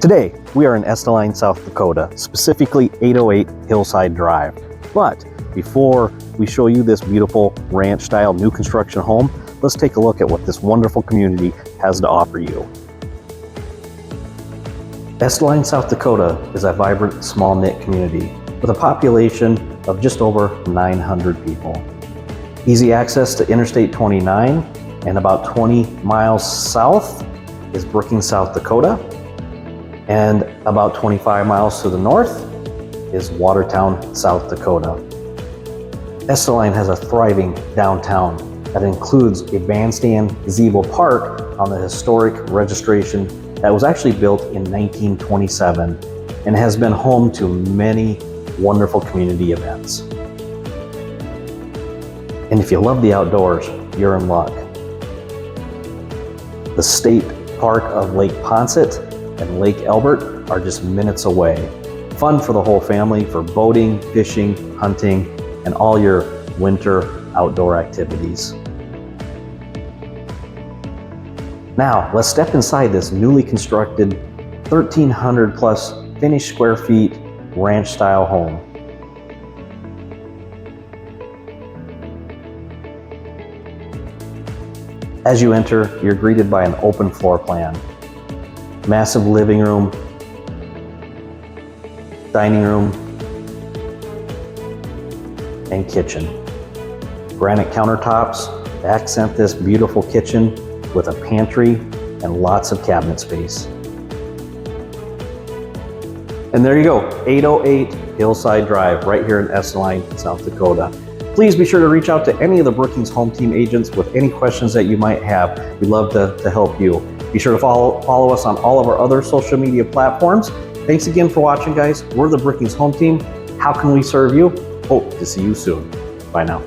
Today, we are in Sale-Estelline, South Dakota, specifically 808 Hillside Drive. But before we show you this beautiful ranch-style new construction home, let's take a look at what this wonderful community has to offer you. Sale-Estelline, South Dakota is a vibrant, small-knit community with a population of just over 900 people. Easy access to Interstate 29, and about 20 miles south is Brookings, South Dakota. And about 25 miles to the north is Watertown, South Dakota. Sale-Estelline has a thriving downtown that includes a bandstand gazebo park on the historic registration that was actually built in 1927 and has been home to many wonderful community events. And if you love the outdoors, you're in luck. The state park of Lake Poncet and Lake Elbert are just minutes away. Fun for the whole family for boating, fishing, hunting, and all your winter outdoor activities. Now, let's step inside this newly constructed 1,300 plus finished square feet ranch style home. As you enter, you're greeted by an open floor plan. Massive living room, dining room, and kitchen. Granite countertops accent this beautiful kitchen with a pantry and lots of cabinet space. And there you go, 808 Hillside Drive, right here in Sale-Estelline, South Dakota. Please be sure to reach out to any of the Brookings Home Team agents with any questions that you might have. We'd love to help you. Be sure to follow us on all of our other social media platforms. Thanks again for watching, guys. We're the Brookings Home Team. How can we serve you? Hope to see you soon. Bye now.